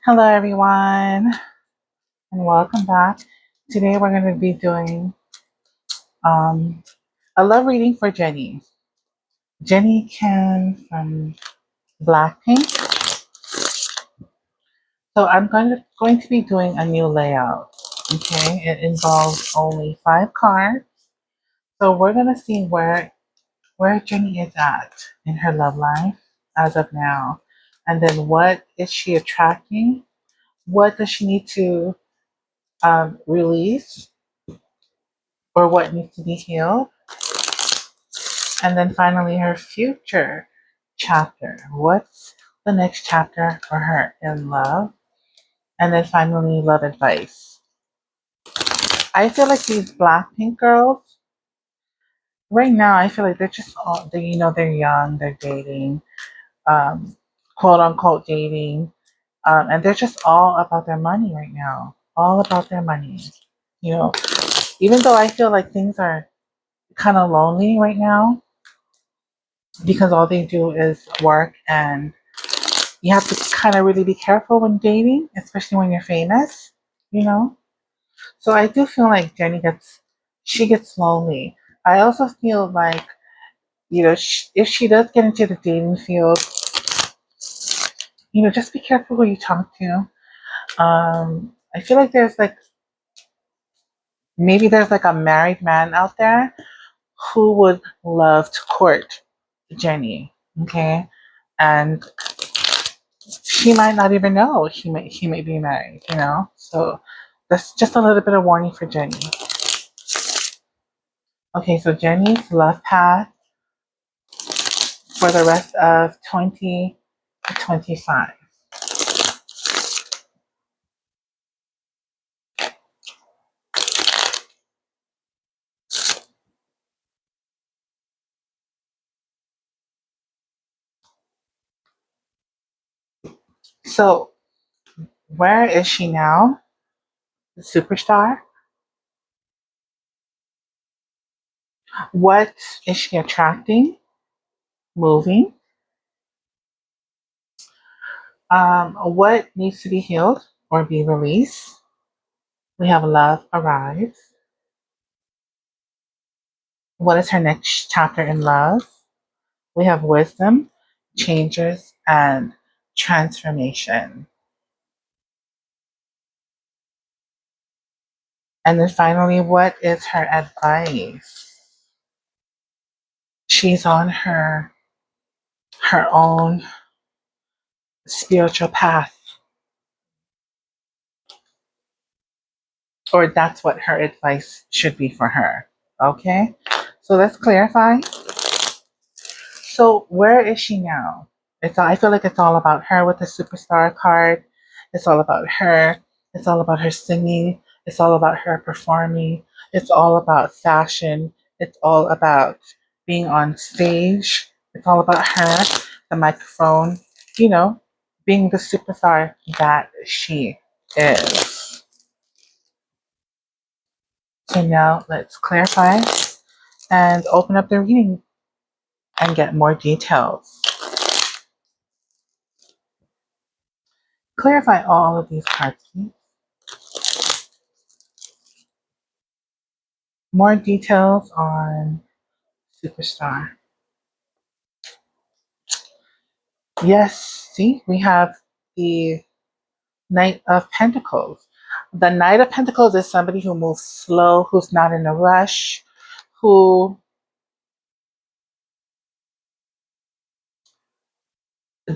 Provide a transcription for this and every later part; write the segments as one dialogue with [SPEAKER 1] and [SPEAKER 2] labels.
[SPEAKER 1] Hello, everyone, and welcome back. Today, we're going to be doing um, a love reading for Jennie. Jennie came from BlackPink, so I'm going to be doing a new layout. Okay, it involves only 5 cards, so we're going to see where Jennie is at in her love life as of now, and then what is she attracting? What does she need to release, or what needs to be healed? And then finally, her future chapter. What's the next chapter for her in love? And then finally, love advice. I feel like these Blackpink girls, right now, I feel like they're just all, they're young, they're dating, quote unquote dating, and they're just all about their money right now. All about their money. You know, even though I feel like things are kind of lonely right now because all they do is work, and you have to kind of really be careful when dating, especially when you're famous, you know? So I do feel like she gets lonely. I also feel like, if she does get into the dating field, just be careful who you talk to. I feel like maybe there's like a married man out there who would love to court Jennie, okay? And she might not even know he may be married, So that's just a little bit of warning for Jennie. Okay, so Jennie's love path for the rest of 2025. So where is she now? The superstar? What is she attracting? Moving? What needs to be healed or be released? We have love arrives. What is her next chapter in love? We have wisdom, changes, and transformation. And then finally, what is her advice? She's on her own spiritual path, or that's what her advice should be for her. Okay? So let's clarify. So where is she now? I feel like it's all about her with the superstar card. It's all about her. It's all about her singing. It's all about her performing. It's all about fashion. It's all about being on stage. It's all about her, the microphone, you know, being the superstar that she is. So now let's clarify and open up the reading and get more details. Clarify all of these cards, please. More details on Superstar. Yes, see, we have the Knight of Pentacles. The Knight of Pentacles is somebody who moves slow, who's not in a rush, who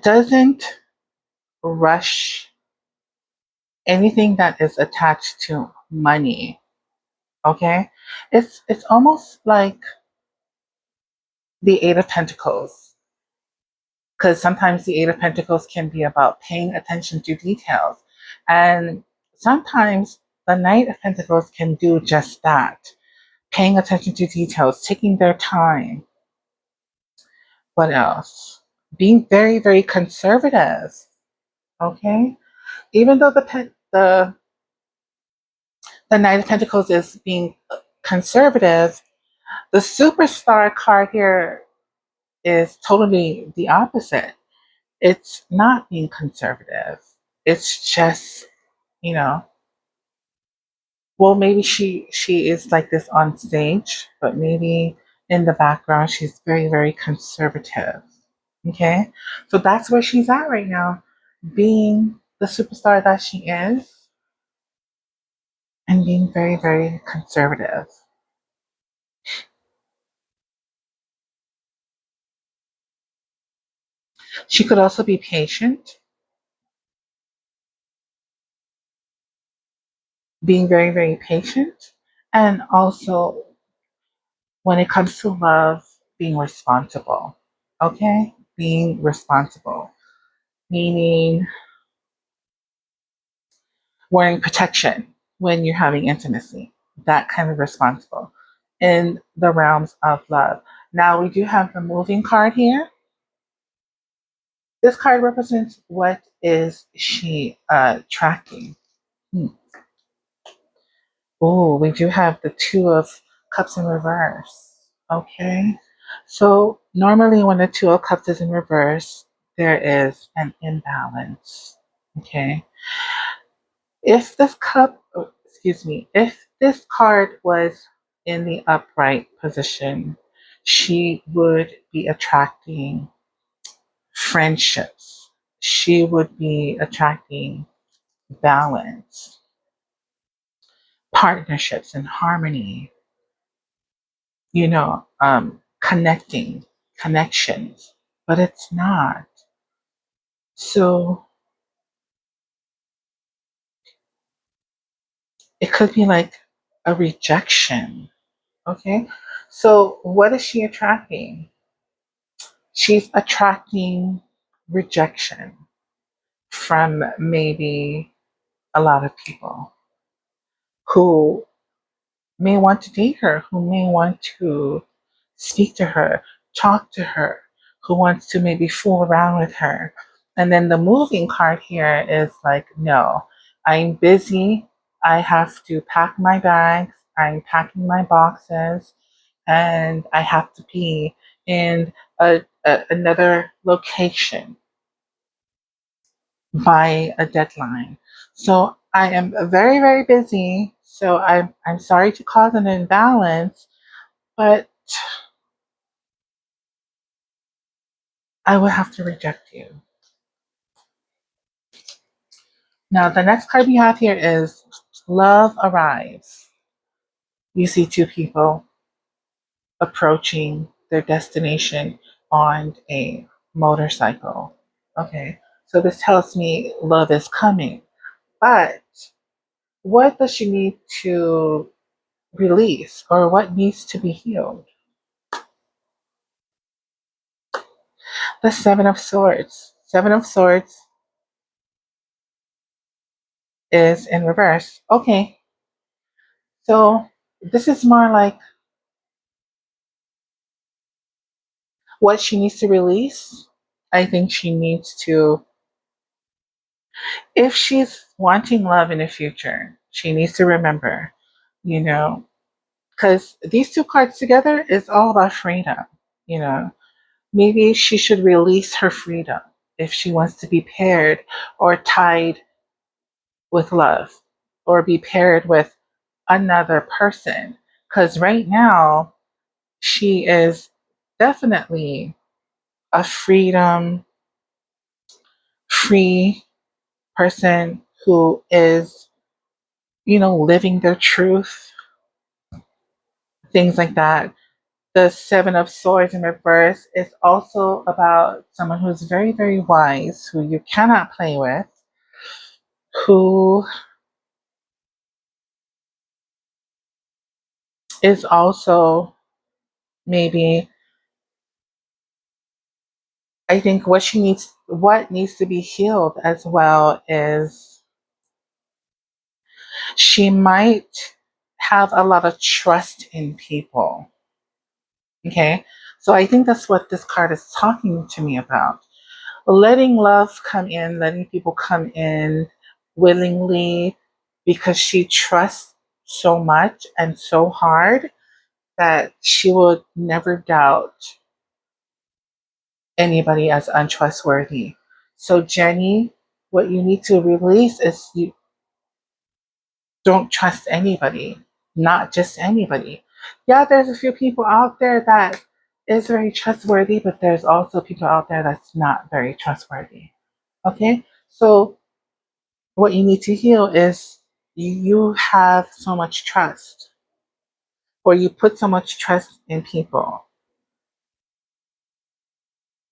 [SPEAKER 1] doesn't rush anything that is attached to money. Okay? It's almost like the Eight of Pentacles, because sometimes the Eight of Pentacles can be about paying attention to details. And sometimes the Knight of Pentacles can do just that, paying attention to details, taking their time. What else? Being very, very conservative. Okay? Even though the Knight of Pentacles is being conservative, the Superstar card here is totally the opposite. It's not being conservative. It's just, you know, well, maybe she is like this on stage, but maybe in the background she's very, very conservative. Okay? So that's where she's at right now, being the superstar that she is and being very, very conservative. She could also be patient, being very, very patient, and also when it comes to love, being responsible. Okay? Being responsible, meaning wearing protection when you're having intimacy. That kind of responsible in the realms of love. Now we do have the moving card here. This card represents what is she tracking. Hmm. Oh, we do have the Two of Cups in reverse. Okay. So normally when the Two of Cups is in reverse, there is an imbalance. Okay. If this cup, excuse me, if this card was in the upright position, she would be attracting friendships. She would be attracting balance, partnerships, and harmony, connecting, connections, but it's not. So it could be like a rejection. Okay. So what is she attracting? She's attracting rejection from maybe a lot of people who may want to date her, who may want to speak to her, talk to her, who wants to maybe fool around with her. And then the moving card here is like, no, I'm busy. I have to pack my bags. I'm packing my boxes and I have to be in another location by a deadline. So I am very, very busy. So I'm sorry to cause an imbalance, but I will have to reject you. Now, the next card we have here is Love Arrives. You see two people approaching their destination on a motorcycle. Okay, so this tells me love is coming. But what does she need to release or what needs to be healed? The Seven of Swords. Seven of Swords is in reverse. Okay, so this is more like what she needs to release. I think she needs to, if she's wanting love in the future, she needs to remember, you know, because these two cards together is all about freedom, you know. Maybe she should release her freedom if she wants to be paired or tied with love or be paired with another person. Because right now, she is definitely a freedom free person who is, living their truth, things like that. The Seven of Swords in reverse is also about someone who's very, very wise, who you cannot play with, who is also maybe, I think what needs to be healed as well is she might have a lot of trust in people. Okay. So I think that's what this card is talking to me about. Letting love come in, letting people come in willingly because she trusts so much and so hard that she will never doubt anybody as untrustworthy. So, Jennie, What you need to release is you don't trust anybody, not just anybody. Yeah, there's a few people out there that is very trustworthy, but there's also people out there that's not very trustworthy. Okay? So what you need to heal is you have so much trust, or you put so much trust in people,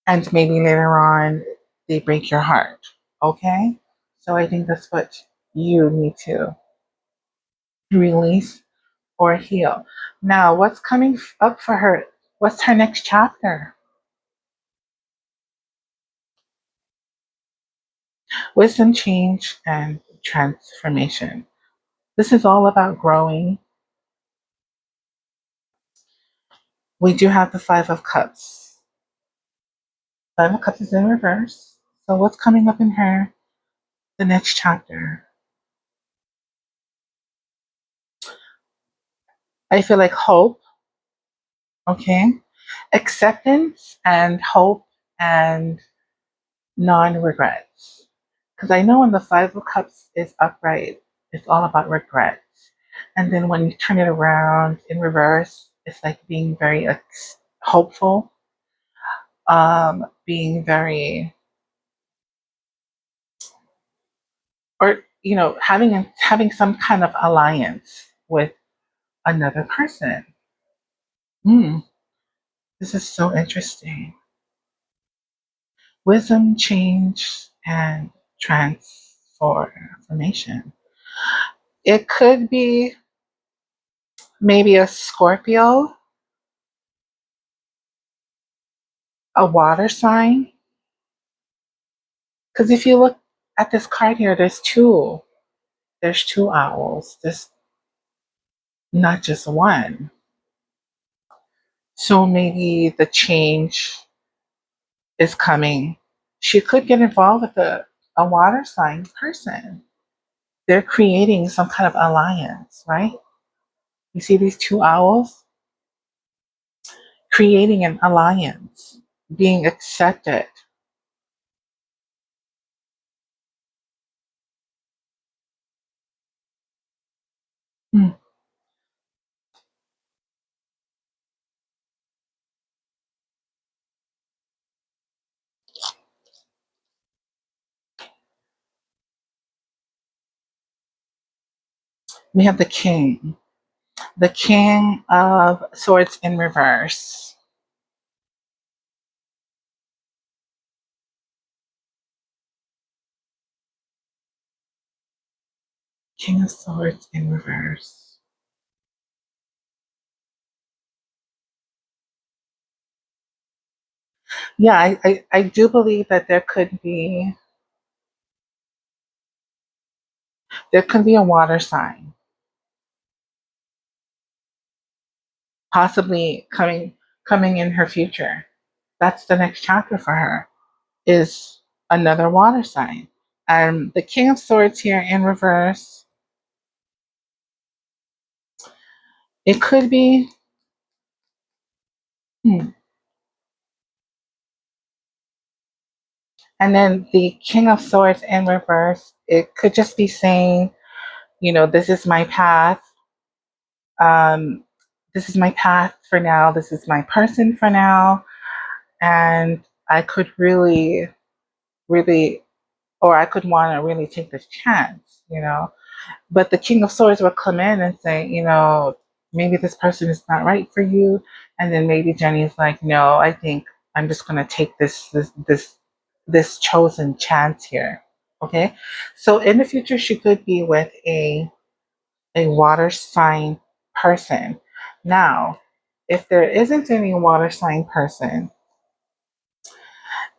[SPEAKER 1] and maybe later on they break your heart. Okay? So I think that's what you need to release or heal. Now, what's coming up for her? What's her next chapter? Wisdom, change, and transformation. This is all about growing. We do have the Five of Cups. Five of Cups is in reverse. So, what's coming up in her? The next chapter. I feel like hope, okay? Acceptance and hope and non regrets. Because I know when the Five of Cups is upright, it's all about regrets. And then when you turn it around in reverse, it's like being very hopeful, being very, or having some kind of alliance with another person. Hmm, this is so interesting. Wisdom, change, and transformation. It could be maybe a Scorpio, a water sign. Because if you look at this card here, there's two. There's two owls. There's not just one. So maybe the change is coming. She could get involved with a water sign person. They're creating some kind of alliance, right? You see these two owls creating an alliance, being accepted. Hmm. We have the king. The king of swords in reverse. King of swords in reverse. Yeah, I do believe that there could be a water sign, possibly coming in her future. That's the next chapter for her, is another water sign. And the King of Swords here in reverse, it could be, hmm. And then the King of Swords in reverse, it could just be saying, this is my path. Um, this is my path for now. This is my person for now. And I could really, really, or I could want to really take this chance. But the King of Swords will come in and say, maybe this person is not right for you. And then maybe Jenny's like, no, I think I'm just gonna take this chosen chance here. Okay. So in the future she could be with a water sign person. Now, if there isn't any water sign person,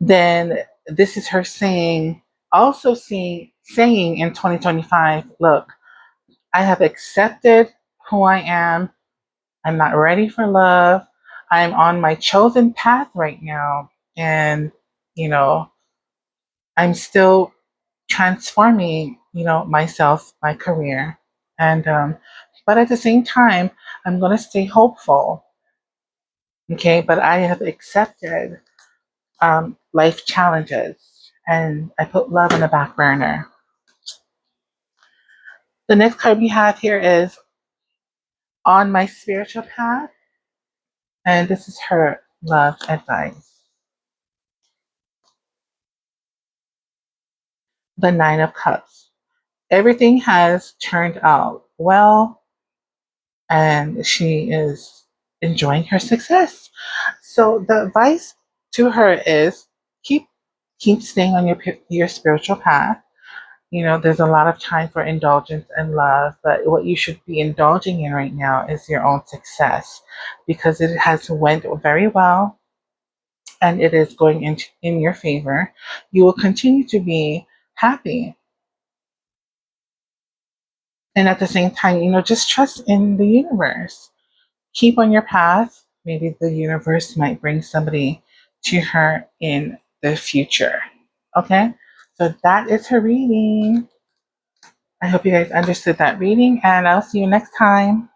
[SPEAKER 1] then this is her saying in 2025, look, I have accepted who I am. I'm not ready for love. I'm on my chosen path right now. And, you know, I'm still transforming, myself, my career. And, but at the same time, I'm going to stay hopeful. Okay. But I have accepted life challenges. and I put love on the back burner. The next card we have here is on my spiritual path, and this is her love advice. The Nine of Cups. Everything has turned out well, and she is enjoying her success. So the advice to her is keep staying on your spiritual path. You know, there's a lot of time for indulgence and love, but what you should be indulging in right now is your own success, because it has went very well and it is going in your favor. You will continue to be happy. And at the same time, you know, just trust in the universe. Keep on your path. Maybe the universe might bring somebody to her in the future. Okay? So that is her reading. I hope you guys understood that reading, and I'll see you next time.